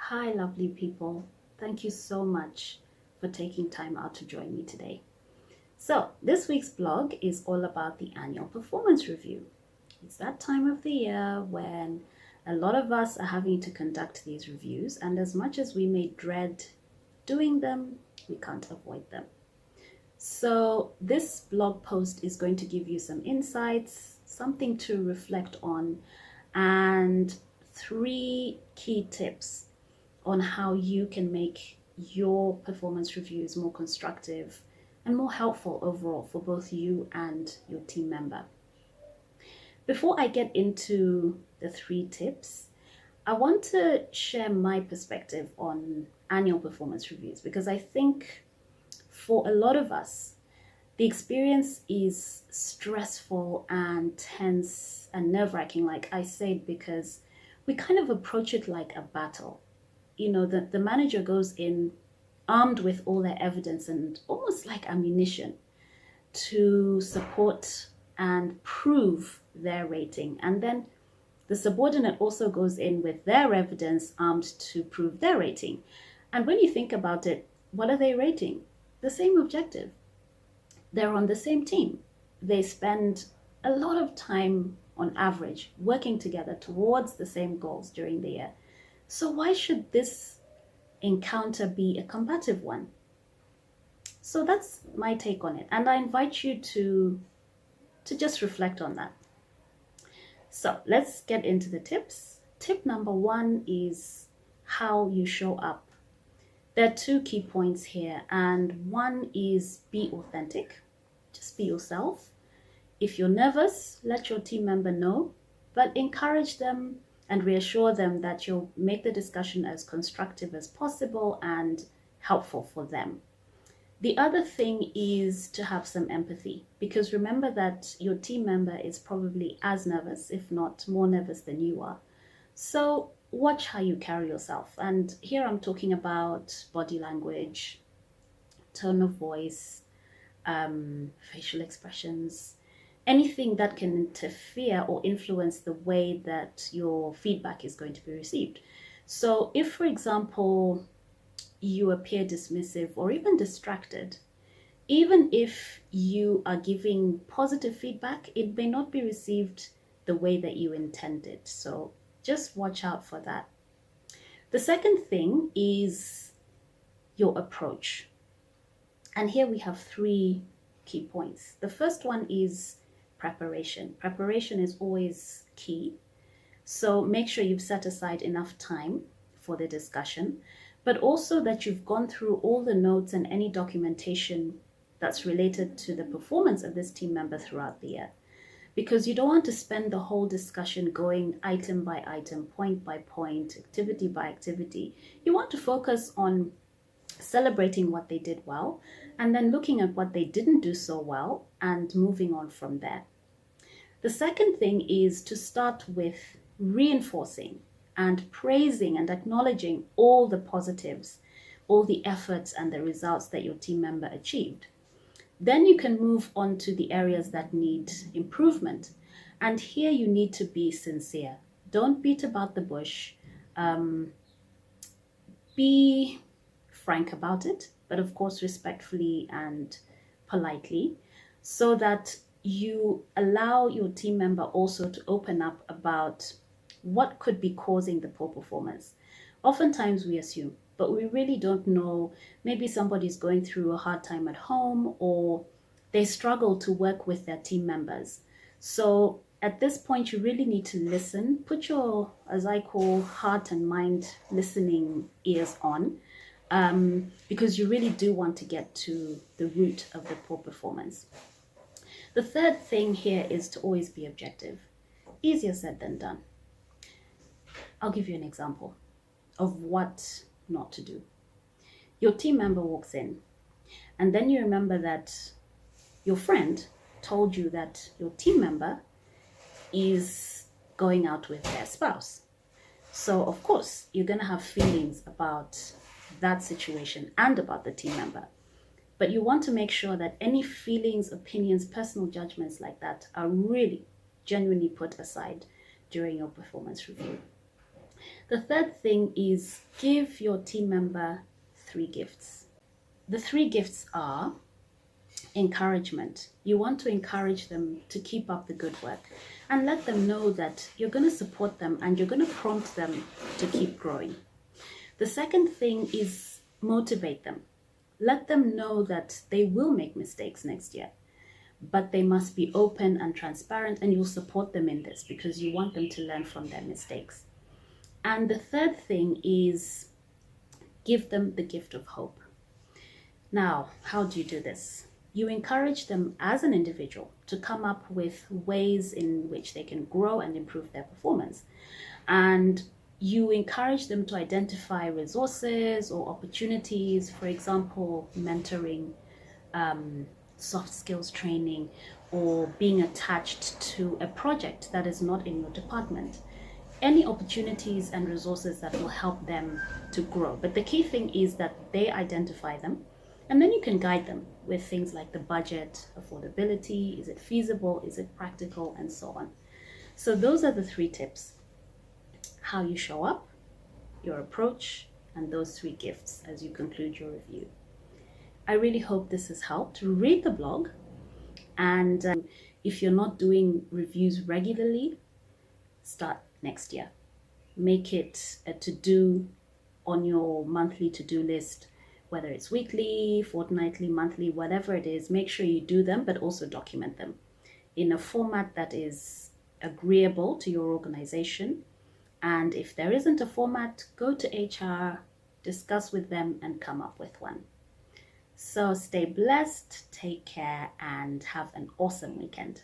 Hi, lovely people. Thank you so much for taking time out to join me today. So, this week's blog is all about the annual performance review. It's that time of the year when a lot of us are having to conduct these reviews, and as much as we may dread doing them, we can't avoid them. So, this blog post is going to give you some insights, something to reflect on, and 3 key tips on how you can make your performance reviews more constructive and more helpful overall for both you and your team member. Before I get into the 3 tips, I want to share my perspective on annual performance reviews because I think for a lot of us, the experience is stressful and tense and nerve-wracking, like I said, because we kind of approach it like a battle. The manager goes in armed with all their evidence and almost like ammunition to support and prove their rating. And then the subordinate also goes in with their evidence armed to prove their rating. And when you think about it, what are they rating? The same objective. They're on the same team. They spend a lot of time on average working together towards the same goals during the year. So why should this encounter be a combative one? So that's my take on it. And I invite you to just reflect on that. So let's get into the tips. Tip number 1 is how you show up. There are 2 key points here. And one is be authentic. Just be yourself. If you're nervous, let your team member know, but encourage them and reassure them that you'll make the discussion as constructive as possible and helpful for them. The other thing is to have some empathy, because remember that your team member is probably as nervous, if not more nervous than you are. So watch how you carry yourself. And here I'm talking about body language, tone of voice, facial expressions, anything that can interfere or influence the way that your feedback is going to be received. So if, for example, you appear dismissive or even distracted, even if you are giving positive feedback, it may not be received the way that you intended. So just watch out for that. The second thing is your approach. And here we have 3 key points. The first one is preparation. Preparation is always key. So make sure you've set aside enough time for the discussion, but also that you've gone through all the notes and any documentation that's related to the performance of this team member throughout the year. Because you don't want to spend the whole discussion going item by item, point by point, activity by activity. You want to focus on celebrating what they did well, and then looking at what they didn't do so well and moving on from there. The second thing is to start with reinforcing and praising and acknowledging all the positives, all the efforts and the results that your team member achieved. Then you can move on to the areas that need improvement. And here you need to be sincere. Don't beat about the bush. Be frank about it, but of course respectfully and politely, so that you allow your team member also to open up about what could be causing the poor performance. Oftentimes we assume, but we really don't know. Maybe somebody's going through a hard time at home, or they struggle to work with their team members. So at this point, you really need to listen. Put your, as I call, heart and mind listening ears on, because you really do want to get to the root of the poor performance. The third thing here is to always be objective. Easier said than done. I'll give you an example of what not to do. Your team member walks in, and then you remember that your friend told you that your team member is going out with their spouse. So of course, you're going to have feelings about that situation and about the team member. But you want to make sure that any feelings, opinions, personal judgments like that are really genuinely put aside during your performance review. The third thing is give your team member 3 gifts. The 3 gifts are encouragement. You want to encourage them to keep up the good work and let them know that you're going to support them and you're going to prompt them to keep growing. The second thing is motivate them. Let them know that they will make mistakes next year, but they must be open and transparent, and you'll support them in this because you want them to learn from their mistakes. And the third thing is give them the gift of hope. Now, how do you do this? You encourage them as an individual to come up with ways in which they can grow and improve their performance. And you encourage them to identify resources or opportunities, for example, mentoring, soft skills training, or being attached to a project that is not in your department. Any opportunities and resources that will help them to grow. But the key thing is that they identify them, and then you can guide them with things like the budget, affordability, is it feasible, is it practical, and so on. So those are the 3 tips: how you show up, your approach, and those 3 gifts as you conclude your review. I really hope this has helped. Read the blog, and if you're not doing reviews regularly, start next year. Make it a to-do on your monthly to-do list, whether it's weekly, fortnightly, monthly, whatever it is. Make sure you do them, but also document them in a format that is agreeable to your organization. And if there isn't a format, go to HR, discuss with them, and come up with one. So stay blessed, take care, and have an awesome weekend.